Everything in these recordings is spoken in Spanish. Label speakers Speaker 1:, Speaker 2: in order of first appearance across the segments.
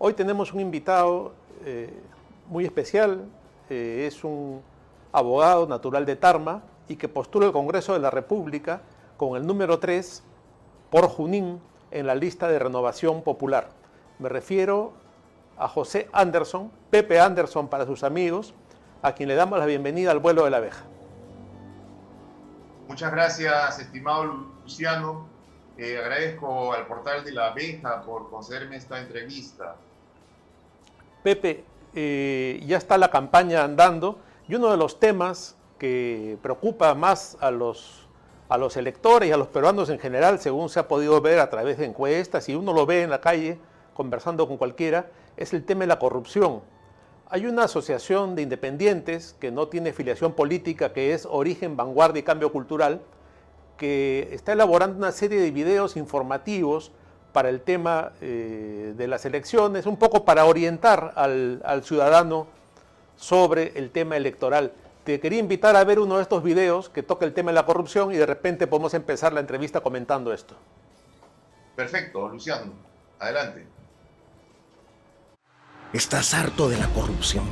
Speaker 1: Hoy tenemos un invitado muy especial, es un abogado natural de Tarma y que postula al Congreso de la República con el número 3 por Junín en la lista de Renovación Popular. Me refiero a José Anderson, Pepe Anderson para sus amigos, a quien le damos la bienvenida al vuelo de la abeja.
Speaker 2: Muchas gracias, estimado Luciano. Agradezco al portal de la abeja por concederme esta entrevista.
Speaker 1: Pepe, ya está la campaña andando y uno de los temas que preocupa más a los electores y a los peruanos en general, según se ha podido ver a través de encuestas y uno lo ve en la calle conversando con cualquiera, es el tema de la corrupción. Hay una asociación de independientes que no tiene filiación política, que es Origen, Vanguardia y Cambio Cultural, que está elaborando una serie de videos informativos para el tema de las elecciones, un poco para orientar al ciudadano sobre el tema electoral. Te quería invitar a ver uno de estos videos que toca el tema de la corrupción y de repente podemos empezar la entrevista comentando esto.
Speaker 2: Perfecto, Luciano. Adelante.
Speaker 3: ¿Estás harto de la corrupción?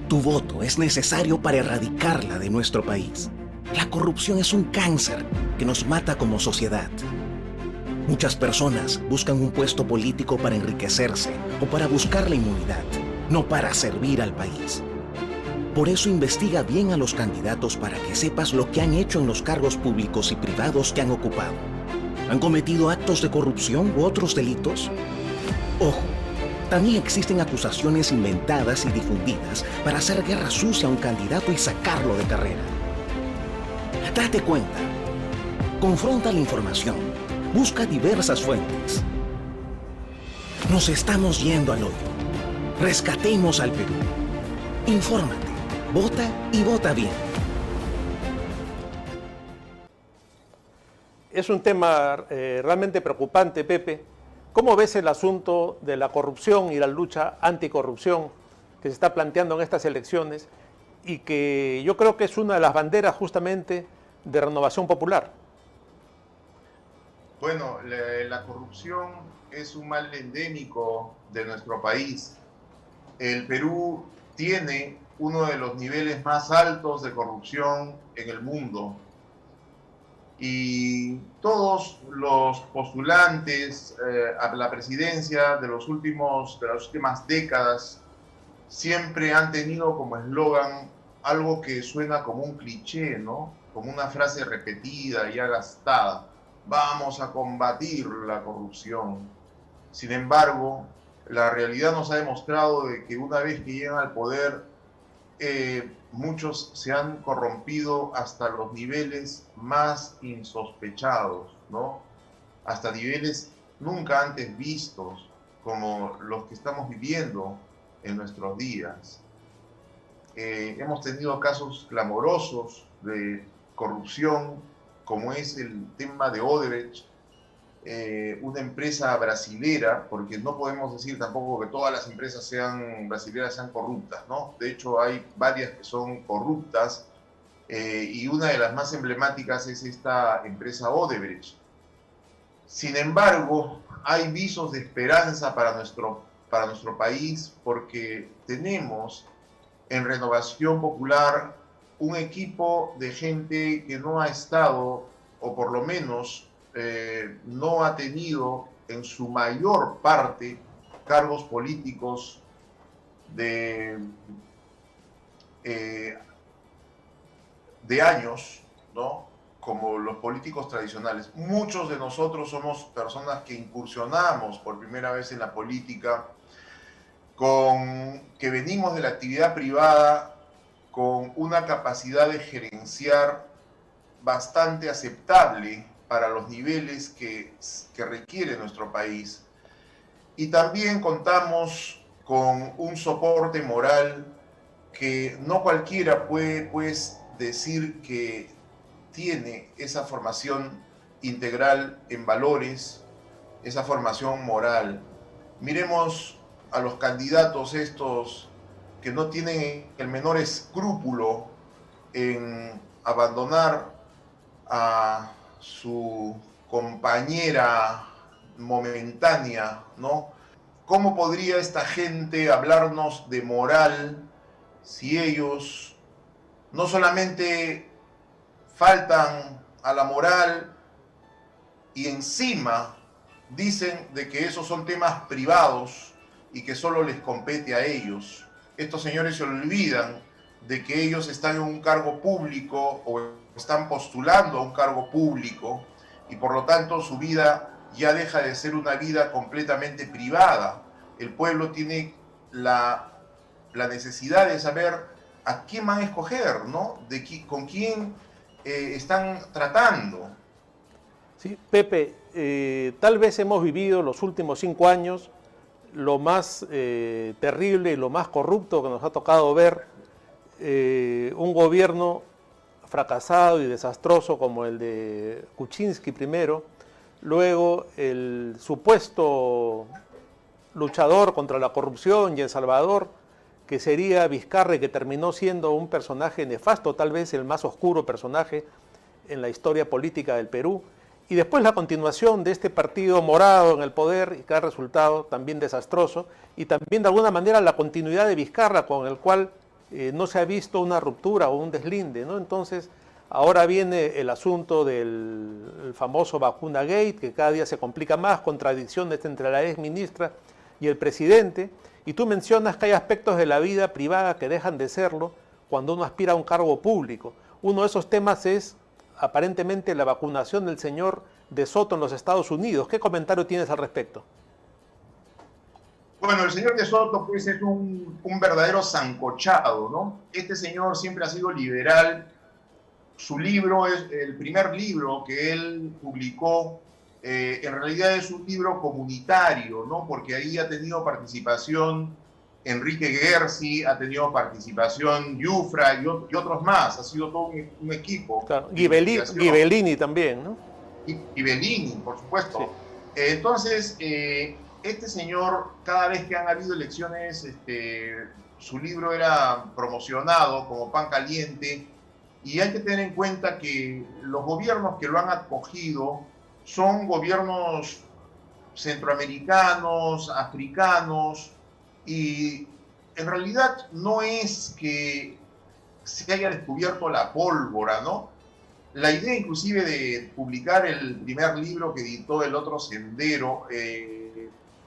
Speaker 3: Tu voto es necesario para erradicarla de nuestro país. La corrupción es un cáncer que nos mata como sociedad. Muchas personas buscan un puesto político para enriquecerse o para buscar la inmunidad, no para servir al país. Por eso investiga bien a los candidatos para que sepas lo que han hecho en los cargos públicos y privados que han ocupado. ¿Han cometido actos de corrupción u otros delitos? Ojo, también existen acusaciones inventadas y difundidas para hacer guerra sucia a un candidato y sacarlo de carrera. Date cuenta. Confronta la información. Busca diversas fuentes. Nos estamos yendo al hoyo. Rescatemos al Perú. Infórmate, vota y vota bien.
Speaker 1: Es un tema realmente preocupante, Pepe. ¿Cómo ves el asunto de la corrupción y la lucha anticorrupción que se está planteando en estas elecciones y que yo creo que es una de las banderas justamente de Renovación Popular?
Speaker 2: Bueno, la corrupción es un mal endémico de nuestro país. El Perú tiene uno de los niveles más altos de corrupción en el mundo. Y todos los postulantes a la presidencia de las últimas décadas siempre han tenido como eslogan algo que suena como un cliché, ¿no? Como una frase repetida, ya gastada. Vamos a combatir la corrupción. Sin embargo, la realidad nos ha demostrado de que una vez que llegan al poder, muchos se han corrompido hasta los niveles más insospechados, ¿no? Hasta niveles nunca antes vistos, como los que estamos viviendo en nuestros días. Hemos tenido casos clamorosos de corrupción, como es el tema de Odebrecht, una empresa brasilera, porque no podemos decir tampoco que todas las empresas brasileras sean corruptas, ¿no? De hecho, hay varias que son corruptas, y una de las más emblemáticas es esta empresa Odebrecht. Sin embargo, hay visos de esperanza para nuestro país, porque tenemos en Renovación Popular un equipo de gente que no ha estado, o por lo menos no ha tenido en su mayor parte cargos políticos de años, ¿no? Como los políticos tradicionales. Muchos de nosotros somos personas que incursionamos por primera vez en la política, que venimos de la actividad privada con una capacidad de gerenciar bastante aceptable para los niveles que requiere nuestro país. Y también contamos con un soporte moral que no cualquiera puede, pues, decir que tiene esa formación integral en valores, esa formación moral. Miremos a los candidatos estos que no tienen el menor escrúpulo en abandonar a su compañera momentánea, ¿no? ¿Cómo podría esta gente hablarnos de moral si ellos no solamente faltan a la moral y encima dicen de que esos son temas privados y que solo les compete a ellos? Estos señores se olvidan de que ellos están en un cargo público o están postulando a un cargo público y por lo tanto su vida ya deja de ser una vida completamente privada. El pueblo tiene la necesidad de saber a quién van a escoger, ¿no? Con quién están tratando.
Speaker 1: Sí, Pepe, tal vez hemos vivido los últimos 5 años lo más terrible y lo más corrupto que nos ha tocado ver, un gobierno fracasado y desastroso como el de Kuczynski primero, luego el supuesto luchador contra la corrupción y El Salvador, que sería Vizcarra, que terminó siendo un personaje nefasto, tal vez el más oscuro personaje en la historia política del Perú, y después la continuación de este partido morado en el poder y que ha resultado también desastroso, y también de alguna manera la continuidad de Vizcarra, con el cual no se ha visto una ruptura o un deslinde, ¿no? Entonces, ahora viene el asunto del famoso vacuna gate, que cada día se complica más, contradicciones entre la ex ministra y el presidente, y tú mencionas que hay aspectos de la vida privada que dejan de serlo cuando uno aspira a un cargo público. Uno de esos temas es aparentemente la vacunación del señor De Soto en los Estados Unidos. ¿Qué comentario tienes al respecto?
Speaker 2: Bueno, el señor De Soto pues es un verdadero sancochado, ¿no? Este señor siempre ha sido liberal. Su libro es el primer libro que él publicó. En realidad es un libro comunitario, ¿no? Porque ahí ha tenido participación Enrique Gersi, ha tenido participación Yufra y otros más. Ha sido todo un equipo.
Speaker 1: Claro. Ghibellini también, ¿no?
Speaker 2: Y Bellini, por supuesto.
Speaker 1: Sí.
Speaker 2: Entonces, este señor, cada vez que han habido elecciones, su libro era promocionado como pan caliente, y hay que tener en cuenta que los gobiernos que lo han acogido son gobiernos centroamericanos, africanos, y en realidad no es que se haya descubierto la pólvora, ¿no? La idea inclusive de publicar el primer libro que editó El Otro Sendero,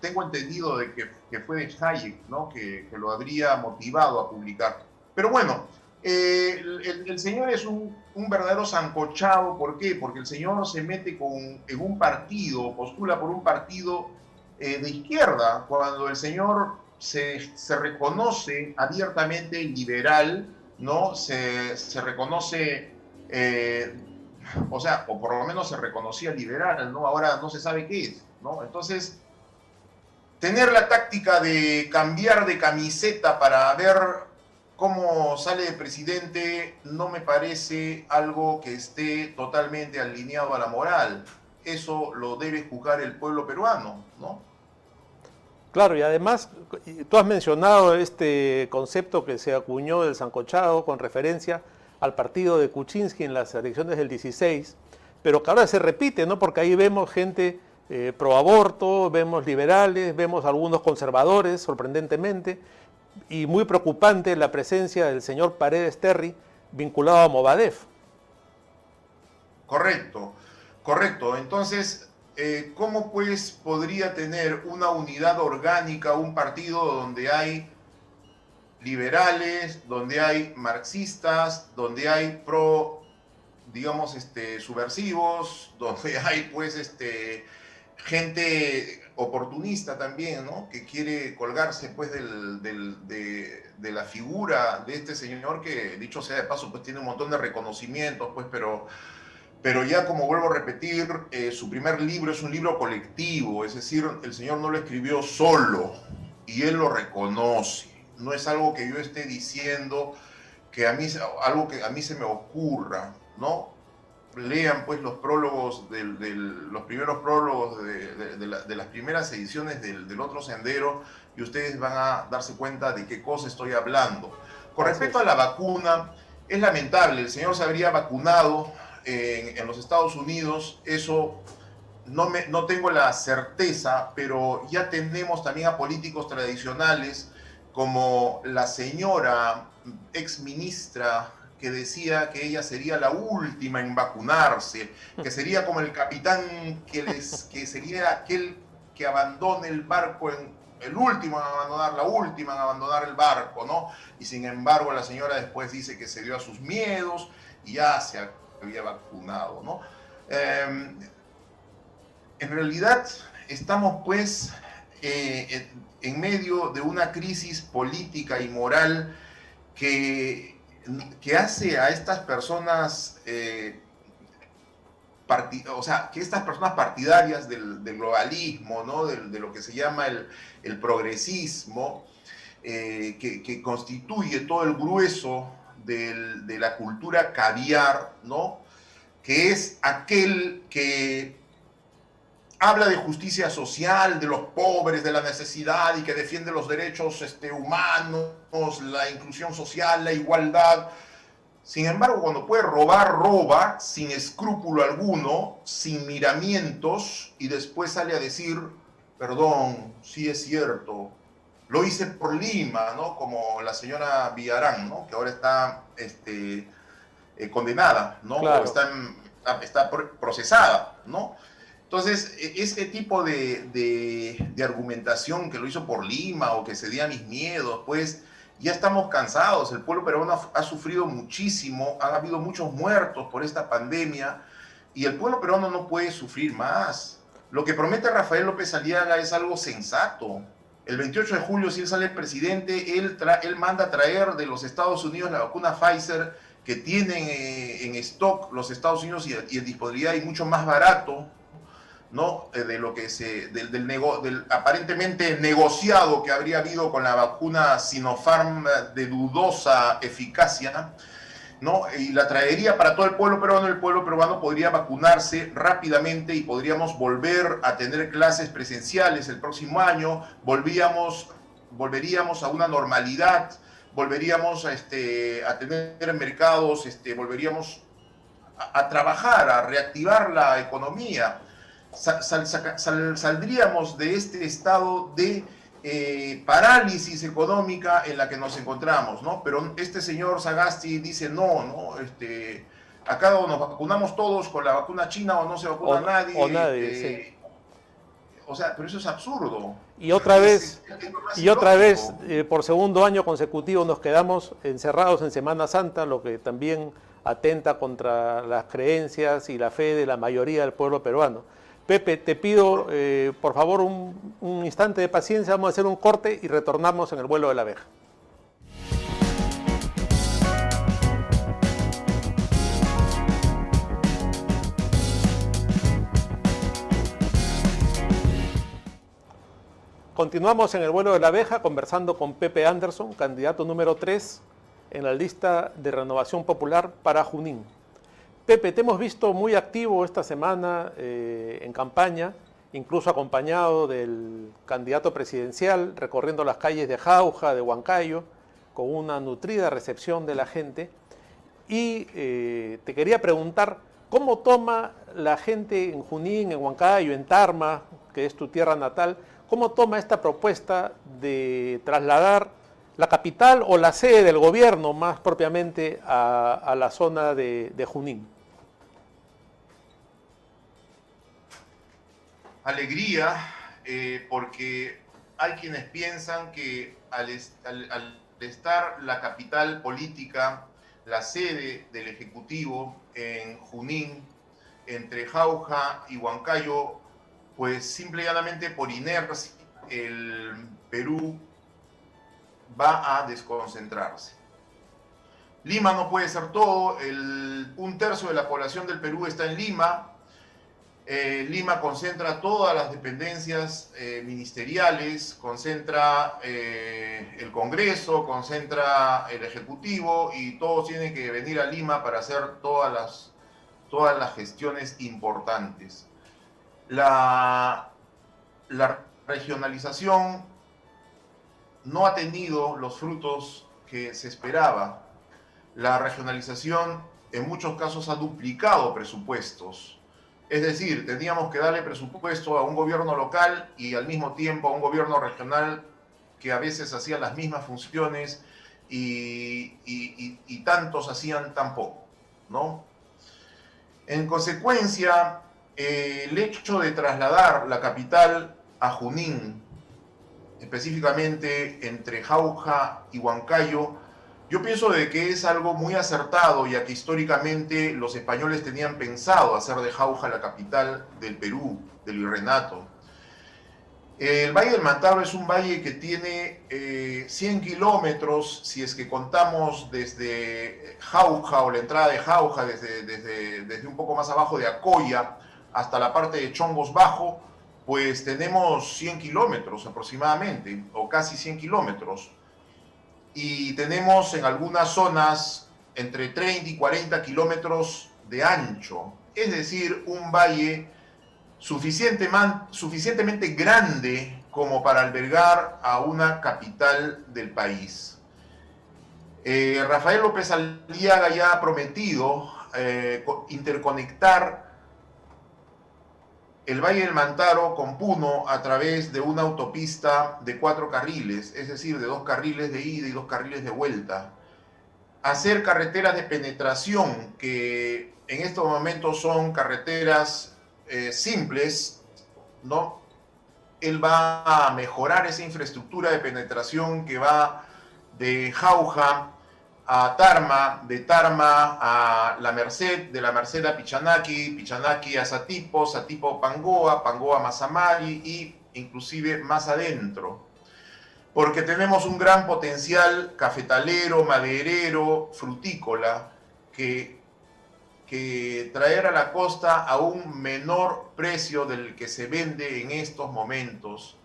Speaker 2: tengo entendido de que fue de Hayek, ¿no? Que lo habría motivado a publicar. Pero bueno, el señor es un verdadero sancochado. ¿Por qué? Porque el señor se mete en un partido, postula por un partido de izquierda, cuando el señor se reconoce abiertamente liberal, ¿no? Se reconoce, o por lo menos se reconocía liberal, ¿no? Ahora no se sabe qué es, ¿no? Entonces, tener la táctica de cambiar de camiseta para ver cómo sale de presidente no me parece algo que esté totalmente alineado a la moral. Eso lo debe juzgar el pueblo peruano, ¿no?
Speaker 1: Claro, y además tú has mencionado este concepto que se acuñó del sancochado con referencia al partido de Kuczynski en las elecciones del 16, pero que ahora se repite, ¿no? Porque ahí vemos gente pro aborto, vemos liberales, vemos algunos conservadores, sorprendentemente, y muy preocupante la presencia del señor Paredes Terry vinculado a Movadef.
Speaker 2: Correcto, correcto. Entonces, ¿cómo pues podría tener una unidad orgánica un partido donde hay liberales, donde hay marxistas, donde hay digamos, subversivos, donde hay pues gente oportunista también, ¿no? Que quiere colgarse pues de la figura de este señor que, dicho sea de paso, pues tiene un montón de reconocimientos, pues, pero ya, como vuelvo a repetir, su primer libro es un libro colectivo, es decir, el señor no lo escribió solo y él lo reconoce. No es algo que yo esté diciendo, algo que a mí se me ocurra, ¿no? Lean pues los prólogos, los primeros prólogos de las primeras ediciones del Otro Sendero, y ustedes van a darse cuenta de qué cosa estoy hablando. Con respecto a la vacuna, es lamentable, el señor se habría vacunado en los Estados Unidos. Eso no tengo la certeza, pero ya tenemos también a políticos tradicionales como la señora ex ministra que decía que ella sería la última en vacunarse, que sería como el capitán que sería aquel que abandone el barco el último en abandonar, la última en abandonar el barco, ¿no? Y sin embargo la señora después dice que se dio a sus miedos y ya se había vacunado, ¿no? En realidad estamos pues en medio de una crisis política y moral que hace a estas personas, o sea, que estas personas partidarias del globalismo, ¿no? de lo que se llama el progresismo, que constituye todo el grueso de la cultura caviar, ¿no? Que es aquel que habla de justicia social, de los pobres, de la necesidad y que defiende los derechos humanos, la inclusión social, la igualdad. Sin embargo, cuando puede robar, roba sin escrúpulo alguno, sin miramientos, y después sale a decir, perdón, sí es cierto, lo hice por Lima, ¿no? Como la señora Villarán, ¿no? Que ahora está condenada, ¿no?
Speaker 1: Claro.
Speaker 2: O está procesada, ¿no? Entonces, este tipo de argumentación que lo hizo por Lima o que cedía a mis miedos, pues ya estamos cansados. El pueblo peruano ha sufrido muchísimo, han habido muchos muertos por esta pandemia y el pueblo peruano no puede sufrir más. Lo que promete Rafael López Aliaga es algo sensato. El 28 de julio, si él sale presidente, él manda a traer de los Estados Unidos la vacuna Pfizer que tienen en stock los Estados Unidos y en disponibilidad y mucho más barato, ¿no? De lo que del aparentemente negociado que habría habido con la vacuna Sinopharm de dudosa eficacia, ¿no? Y la traería para todo el pueblo peruano podría vacunarse rápidamente y podríamos volver a tener clases presenciales el próximo año, volveríamos a una normalidad, volveríamos a tener mercados, volveríamos a trabajar, a reactivar la economía. Saldríamos de este estado de parálisis económica en la que nos encontramos, ¿no? Pero este señor Sagasti dice no, acá o nos vacunamos todos con la vacuna china o no se vacuna nadie.
Speaker 1: O nadie, sí.
Speaker 2: O sea, pero eso es absurdo.
Speaker 1: Y otra vez, por segundo año consecutivo nos quedamos encerrados en Semana Santa, lo que también atenta contra las creencias y la fe de la mayoría del pueblo peruano. Pepe, te pido por favor un instante de paciencia, vamos a hacer un corte y retornamos en el vuelo de la abeja. Continuamos en el vuelo de la abeja conversando con Pepe Anderson, candidato número 3 en la lista de Renovación Popular para Junín. Pepe, te hemos visto muy activo esta semana en campaña, incluso acompañado del candidato presidencial, recorriendo las calles de Jauja, de Huancayo, con una nutrida recepción de la gente. Y te quería preguntar, ¿cómo toma la gente en Junín, en Huancayo, en Tarma, que es tu tierra natal, cómo toma esta propuesta de trasladar la capital o la sede del gobierno más propiamente a la zona de Junín?
Speaker 2: Alegría, porque hay quienes piensan que al estar la capital política, la sede del Ejecutivo en Junín, entre Jauja y Huancayo, pues simple y llanamente por inercia el Perú va a desconcentrarse. Lima no puede ser todo, un tercio de la población del Perú está en Lima. Lima concentra todas las dependencias ministeriales, concentra el Congreso, concentra el Ejecutivo y todos tienen que venir a Lima para hacer todas las gestiones importantes. La regionalización no ha tenido los frutos que se esperaba. La regionalización en muchos casos ha duplicado presupuestos. Es decir, teníamos que darle presupuesto a un gobierno local y al mismo tiempo a un gobierno regional que a veces hacía las mismas funciones y tantos hacían tan poco, ¿no? En consecuencia, el hecho de trasladar la capital a Junín, específicamente entre Jauja y Huancayo, yo pienso de que es algo muy acertado, ya que históricamente los españoles tenían pensado hacer de Jauja la capital del Perú, del Virreinato. El Valle del Mantaro es un valle que tiene 100 kilómetros, si es que contamos desde Jauja o la entrada de Jauja, desde un poco más abajo de Acoya hasta la parte de Chongos Bajo, pues tenemos 100 kilómetros aproximadamente, o casi 100 kilómetros. Y tenemos en algunas zonas entre 30 y 40 kilómetros de ancho, es decir, un valle suficientemente grande como para albergar a una capital del país. Rafael López Aliaga ya ha prometido interconectar el Valle del Mantaro con Puno a través de una autopista de 4 carriles, es decir, de 2 carriles de ida y 2 carriles de vuelta. Hacer carreteras de penetración, que en estos momentos son carreteras simples, ¿no? Él va a mejorar esa infraestructura de penetración que va de Jauja a Tarma, de Tarma a La Merced, de La Merced a Pichanaki, Pichanaki a Satipo, Satipo a Pangoa, Pangoa a Mazamari y inclusive más adentro. Porque tenemos un gran potencial cafetalero, maderero, frutícola, que traer a la costa a un menor precio del que se vende en estos momentos.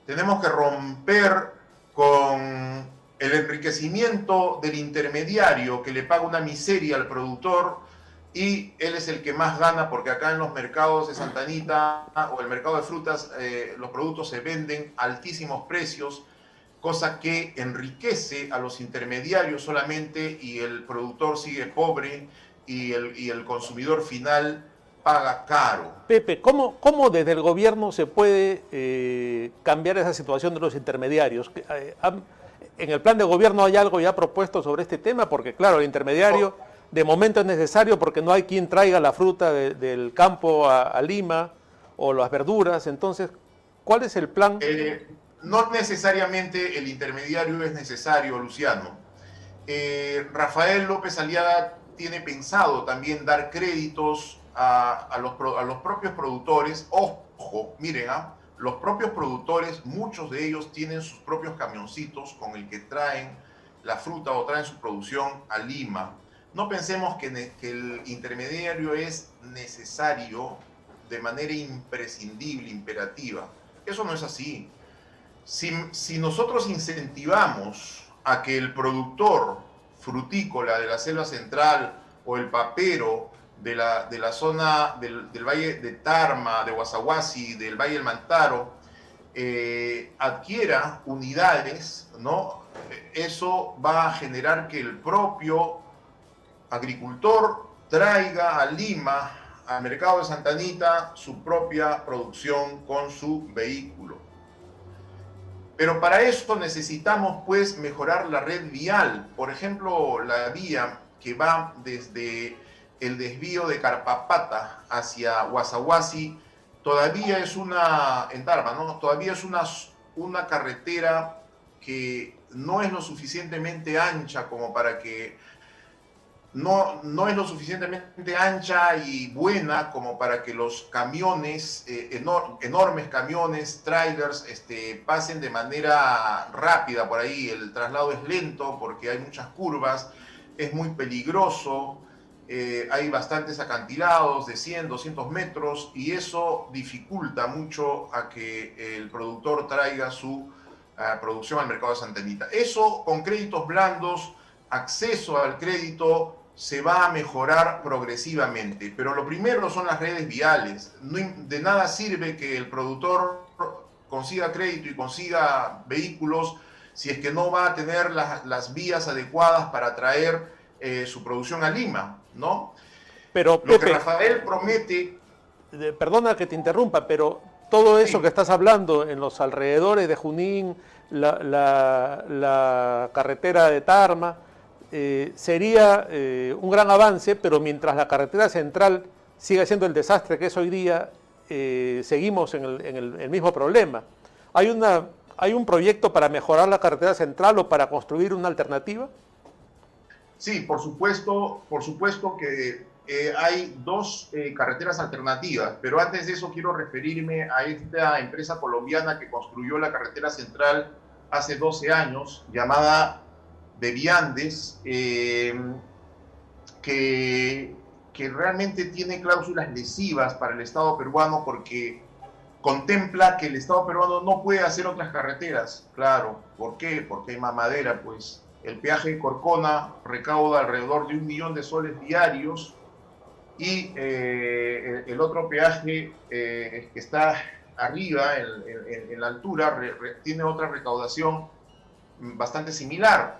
Speaker 2: Tenemos que romper con el enriquecimiento del intermediario que le paga una miseria al productor y él es el que más gana, porque acá en los mercados de Santa Anita o el mercado de frutas los productos se venden a altísimos precios, cosa que enriquece a los intermediarios solamente y el productor sigue pobre y el consumidor final paga caro.
Speaker 1: Pepe, ¿cómo desde el gobierno se puede cambiar esa situación de los intermediarios? En el plan de gobierno hay algo ya propuesto sobre este tema, porque claro, el intermediario de momento es necesario porque no hay quien traiga la fruta del campo a Lima o las verduras. Entonces, ¿cuál es el plan?
Speaker 2: No necesariamente el intermediario es necesario, Luciano. Rafael López Aliaga tiene pensado también dar créditos a los propios productores. Ojo, miren, los propios productores, muchos de ellos tienen sus propios camioncitos con el que traen la fruta o traen su producción a Lima. No pensemos que el intermediario es necesario de manera imprescindible, imperativa. Eso no es así. Si nosotros incentivamos a que el productor frutícola de la selva central o el papero de la zona del valle de Tarma, de Huasahuasi, del Valle del Mantaro, adquiera unidades, ¿no? Eso va a generar que el propio agricultor traiga a Lima, al mercado de Santa Anita, su propia producción con su vehículo. Pero para eso necesitamos pues mejorar la red vial. Por ejemplo, la vía que va desde el desvío de Carpapata hacia Huasahuasi todavía es en Tarma, ¿no? Todavía es una carretera que no es lo suficientemente ancha como para que no es lo suficientemente ancha y buena como para que los camiones, enormes camiones, trailers, pasen de manera rápida por ahí. El traslado es lento porque hay muchas curvas, es muy peligroso, hay bastantes acantilados de 100, 200 metros y eso dificulta mucho a que el productor traiga su producción al mercado de Santa Anita. Eso con créditos blandos, acceso al crédito, se va a mejorar progresivamente, pero lo primero son las redes viales. De nada sirve que el productor consiga crédito y consiga vehículos si es que no va a tener las vías adecuadas para traer su producción a Lima, ¿no?
Speaker 1: Pero,
Speaker 2: Lo
Speaker 1: Pepe,
Speaker 2: que Rafael promete...
Speaker 1: perdona que te interrumpa, pero todo eso que estás hablando en los alrededores de Junín, la carretera de Tarma, sería un gran avance, pero mientras la carretera central siga siendo el desastre que es hoy día, seguimos en el mismo problema. ¿Hay un proyecto para mejorar la carretera central o para construir una alternativa?
Speaker 2: Sí, por supuesto que hay dos carreteras alternativas, pero antes de eso quiero referirme a esta empresa colombiana que construyó la carretera central hace 12 años, llamada Beviandes, que realmente tiene cláusulas lesivas para el Estado peruano porque contempla que el Estado peruano no puede hacer otras carreteras. Claro, ¿por qué? Porque hay mamadera, pues. El peaje de Corcona recauda alrededor de 1 millón de soles diarios y el otro peaje que está arriba, en la altura, tiene otra recaudación bastante similar.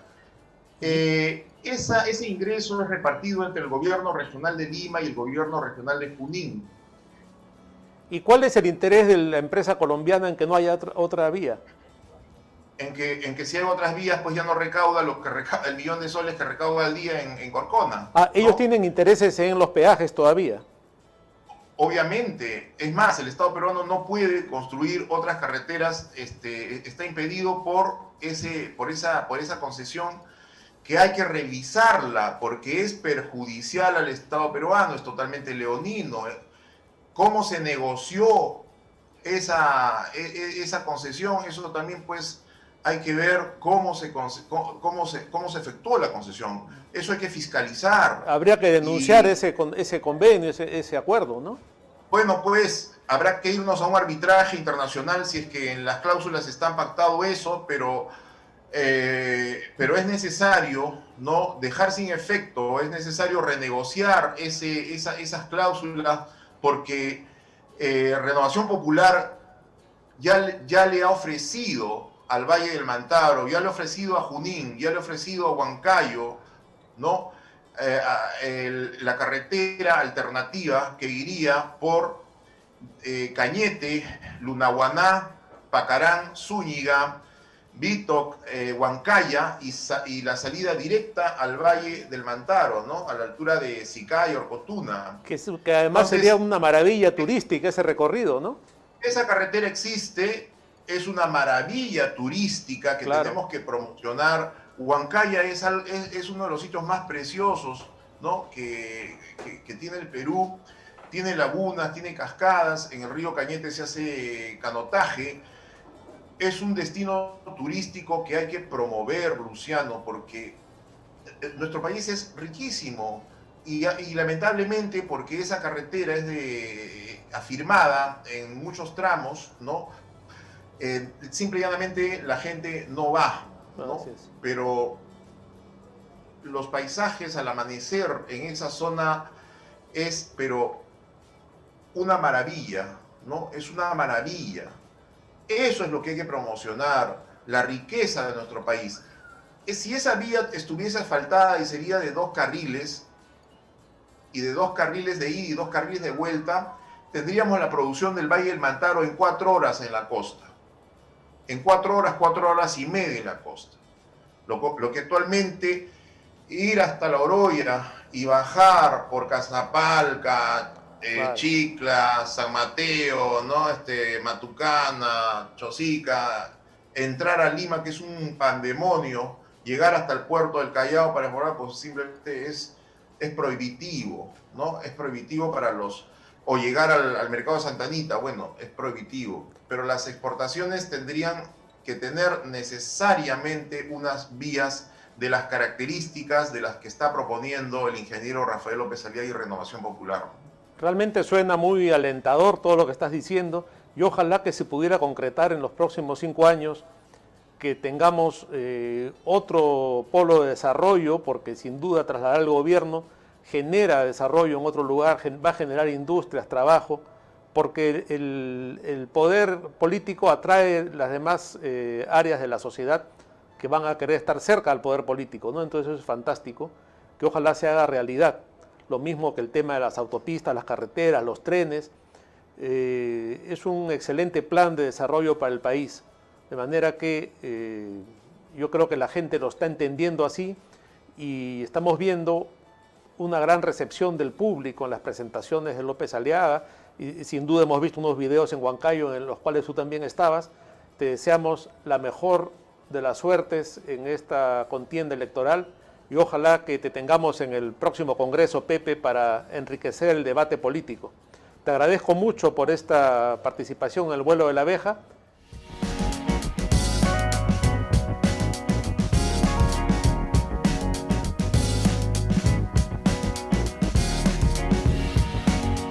Speaker 2: Ese ingreso es repartido entre el gobierno regional de Lima y el gobierno regional de Junín.
Speaker 1: ¿Y cuál es el interés de la empresa colombiana en que no haya otra vía?
Speaker 2: En que si hay otras vías, pues ya no recauda el millón de soles que recauda al día en Corcona.
Speaker 1: Ah, ellos
Speaker 2: ¿no?
Speaker 1: tienen intereses en los peajes todavía.
Speaker 2: Obviamente, es más, el Estado peruano no puede construir otras carreteras, está impedido por esa concesión que hay que revisarla porque es perjudicial al Estado peruano, es totalmente leonino. ¿Cómo se negoció esa concesión? Eso también pues hay que ver cómo se efectuó la concesión. Eso hay que fiscalizar.
Speaker 1: Habría que denunciar ese convenio, ese acuerdo, ¿no?
Speaker 2: Bueno, pues habrá que irnos a un arbitraje internacional si es que en las cláusulas está pactado eso, pero es necesario no dejar sin efecto, es necesario renegociar esas cláusulas porque Renovación Popular ya le ha ofrecido al Valle del Mantaro, ya le ha ofrecido a Junín, ya le ha ofrecido a Huancayo, ¿no? La carretera alternativa que iría por Cañete, Lunahuaná, Pacarán, Zúñiga, Bitoc, Huancaya y la salida directa al Valle del Mantaro, ¿no? A la altura de Sicá y Orcotuna.
Speaker 1: Que además sería una maravilla turística ese recorrido, ¿no?
Speaker 2: Esa carretera existe, es una maravilla turística que tenemos que promocionar. Huancaya es uno de los sitios más preciosos, ¿no? que tiene el Perú. Tiene lagunas, tiene cascadas, en el río Cañete se hace canotaje. Es un destino turístico que hay que promover, Luciano, porque nuestro país es riquísimo y lamentablemente porque esa carretera es afirmada en muchos tramos, ¿no? Simple y llanamente la gente no va, ¿no? Pero los paisajes al amanecer en esa zona es, pero una maravilla, ¿no? Es una maravilla. Eso es lo que hay que promocionar, la riqueza de nuestro país. Si esa vía estuviese asfaltada y sería de 2 carriles, y de 2 carriles de ida y 2 carriles de vuelta, tendríamos la producción del Valle del Mantaro en 4 horas en la costa. En 4 horas y media en la costa. Lo que actualmente ir hasta La Oroya y bajar por Casnapalca, Chicla, San Mateo, ¿no? Matucana, Chosica, entrar a Lima, que es un pandemonio, llegar hasta el puerto del Callao para mejorar, pues simplemente es prohibitivo, ¿no? Es prohibitivo para o llegar al mercado de Santa Anita, bueno, es prohibitivo, pero las exportaciones tendrían que tener necesariamente unas vías de las características de las que está proponiendo el ingeniero Rafael López Aliaga y Renovación Popular.
Speaker 1: Realmente suena muy alentador todo lo que estás diciendo y ojalá que se pudiera concretar en los próximos 5 años, que tengamos otro polo de desarrollo, porque sin duda trasladar al gobierno genera desarrollo en otro lugar, va a generar industrias, trabajo, porque el poder político atrae las demás áreas de la sociedad que van a querer estar cerca del poder político, ¿no? Entonces eso es fantástico, que ojalá se haga realidad. Lo mismo que el tema de las autopistas, las carreteras, los trenes, es un excelente plan de desarrollo para el país, de manera que yo creo que la gente lo está entendiendo así y estamos viendo una gran recepción del público en las presentaciones de López Aliaga y sin duda hemos visto unos videos en Huancayo en los cuales tú también estabas. Te deseamos la mejor de las suertes en esta contienda electoral y ojalá que te tengamos en el próximo Congreso, Pepe, para enriquecer el debate político. Te agradezco mucho por esta participación en el vuelo de la abeja